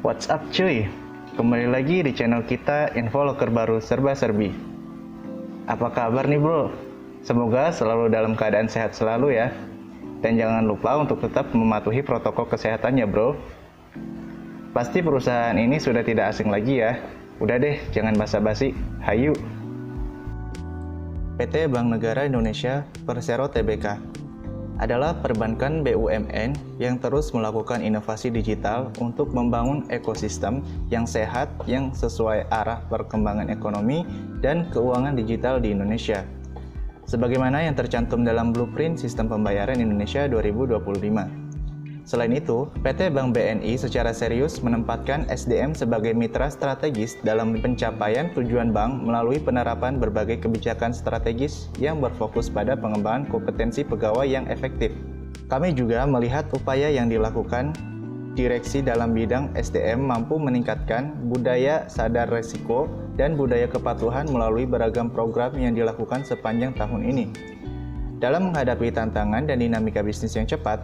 What's up cuy? Kembali lagi di channel kita Info Loker Baru Serba Serbi. Apa kabar nih bro? Semoga selalu dalam keadaan sehat selalu ya. Dan jangan lupa untuk tetap mematuhi protokol kesehatan ya bro. Pasti perusahaan ini sudah tidak asing lagi ya. Udah deh, jangan basa-basi. Hayu. PT Bank Negara Indonesia Persero Tbk adalah perbankan BUMN yang terus melakukan inovasi digital untuk membangun ekosistem yang sehat yang sesuai arah perkembangan ekonomi dan keuangan digital di Indonesia. Sebagaimana yang tercantum dalam Blueprint Sistem Pembayaran Indonesia 2025. Selain itu, PT Bank BNI secara serius menempatkan SDM sebagai mitra strategis dalam pencapaian tujuan bank melalui penerapan berbagai kebijakan strategis yang berfokus pada pengembangan kompetensi pegawai yang efektif. Kami juga melihat upaya yang dilakukan direksi dalam bidang SDM mampu meningkatkan budaya sadar resiko dan budaya kepatuhan melalui beragam program yang dilakukan sepanjang tahun ini. Dalam menghadapi tantangan dan dinamika bisnis yang cepat,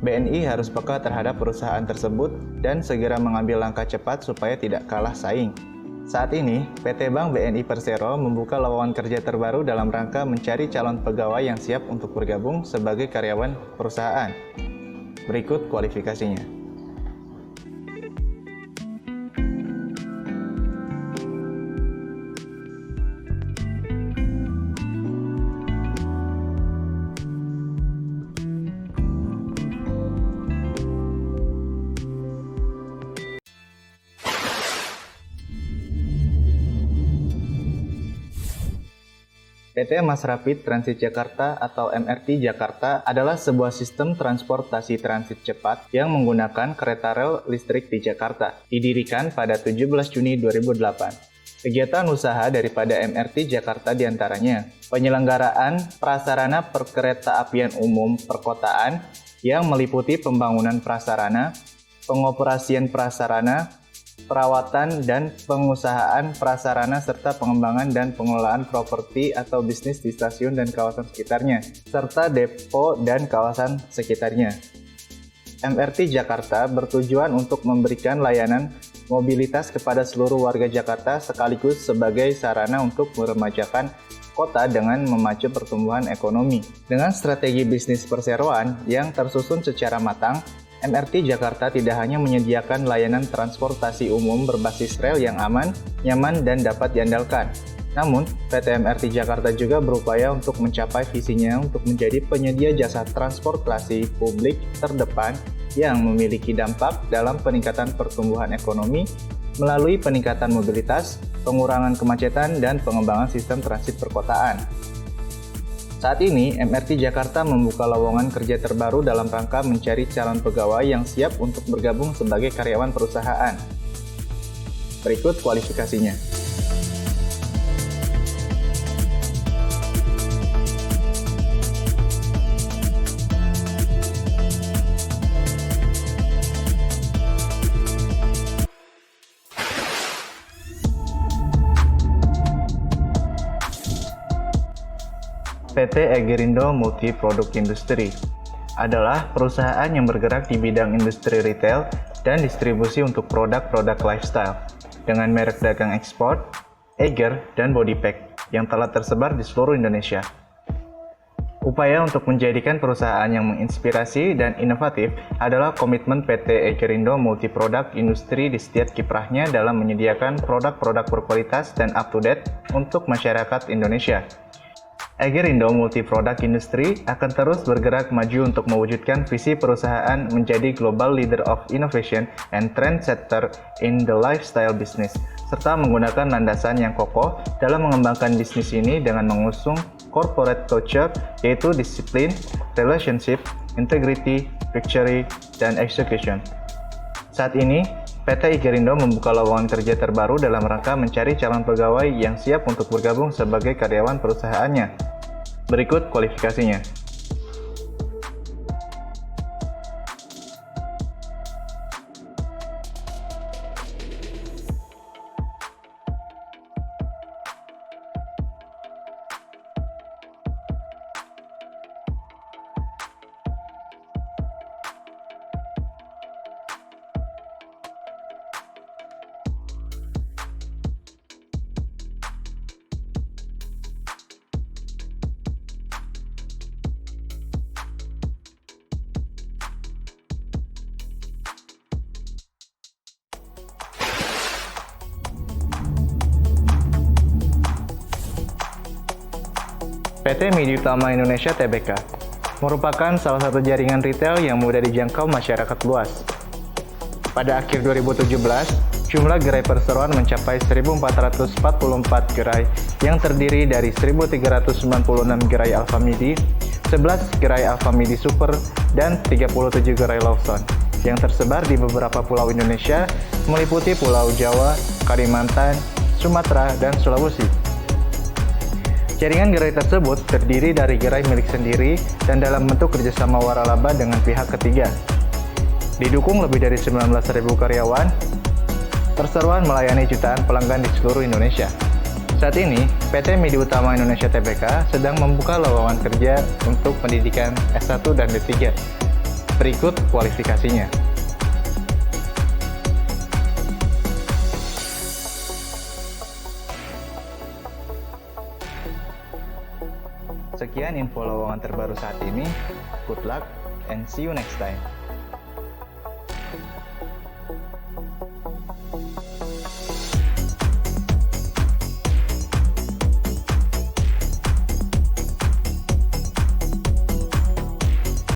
BNI harus peka terhadap perusahaan tersebut dan segera mengambil langkah cepat supaya tidak kalah saing. Saat ini, PT Bank BNI Persero membuka lowongan kerja terbaru dalam rangka mencari calon pegawai yang siap untuk bergabung sebagai karyawan perusahaan. Berikut kualifikasinya. PT Mass Rapid Transit Jakarta atau MRT Jakarta adalah sebuah sistem transportasi transit cepat yang menggunakan kereta rel listrik di Jakarta. Didirikan pada 17 Juni 2008. Kegiatan usaha daripada MRT Jakarta diantaranya penyelenggaraan prasarana perkeretaapian umum perkotaan yang meliputi pembangunan prasarana, pengoperasian prasarana, perawatan dan pengusahaan prasarana serta pengembangan dan pengelolaan properti atau bisnis di stasiun dan kawasan sekitarnya, serta depo dan kawasan sekitarnya. MRT Jakarta bertujuan untuk memberikan layanan mobilitas kepada seluruh warga Jakarta sekaligus sebagai sarana untuk meremajakan kota dengan memacu pertumbuhan ekonomi. Dengan strategi bisnis perseroan yang tersusun secara matang, MRT Jakarta tidak hanya menyediakan layanan transportasi umum berbasis rel yang aman, nyaman, dan dapat diandalkan. Namun, PT MRT Jakarta juga berupaya untuk mencapai visinya untuk menjadi penyedia jasa transportasi publik terdepan yang memiliki dampak dalam peningkatan pertumbuhan ekonomi melalui peningkatan mobilitas, pengurangan kemacetan, dan pengembangan sistem transit perkotaan. Saat ini, MRT Jakarta membuka lowongan kerja terbaru dalam rangka mencari calon pegawai yang siap untuk bergabung sebagai karyawan perusahaan. Berikut kualifikasinya. PT Egerindo Multi Product Industry adalah perusahaan yang bergerak di bidang industri retail dan distribusi untuk produk-produk lifestyle dengan merek dagang ekspor, Eger, dan Bodypack yang telah tersebar di seluruh Indonesia. Upaya untuk menjadikan perusahaan yang menginspirasi dan inovatif adalah komitmen PT Egerindo Multi Product Industry di setiap kiprahnya dalam menyediakan produk-produk berkualitas dan up-to-date untuk masyarakat Indonesia. Egerindo Multi Product Industry akan terus bergerak maju untuk mewujudkan visi perusahaan menjadi global leader of innovation and trendsetter in the lifestyle business, serta menggunakan landasan yang kokoh dalam mengembangkan bisnis ini dengan mengusung corporate culture, yaitu disiplin, relationship, integrity, victory, dan execution. Saat ini, PT Egerindo membuka lowongan kerja terbaru dalam rangka mencari calon pegawai yang siap untuk bergabung sebagai karyawan perusahaannya. Berikut kualifikasinya. PT Media Utama Indonesia Tbk merupakan salah satu jaringan retail yang mudah dijangkau masyarakat luas. Pada akhir 2017, jumlah gerai perseroan mencapai 1.444 gerai yang terdiri dari 1.396 gerai Alfamidi, 11 gerai Alfamidi Super, dan 37 gerai Lawson yang tersebar di beberapa pulau Indonesia meliputi Pulau Jawa, Kalimantan, Sumatera, dan Sulawesi. Jaringan gerai tersebut terdiri dari gerai milik sendiri dan dalam bentuk kerjasama waralaba dengan pihak ketiga. Didukung lebih dari 19.000 karyawan, perseroan melayani jutaan pelanggan di seluruh Indonesia. Saat ini, PT Media Utama Indonesia Tbk sedang membuka lowongan kerja untuk pendidikan S1 dan D3. Berikut kualifikasinya. Sekian info lowongan terbaru saat ini. Good luck and see you next time.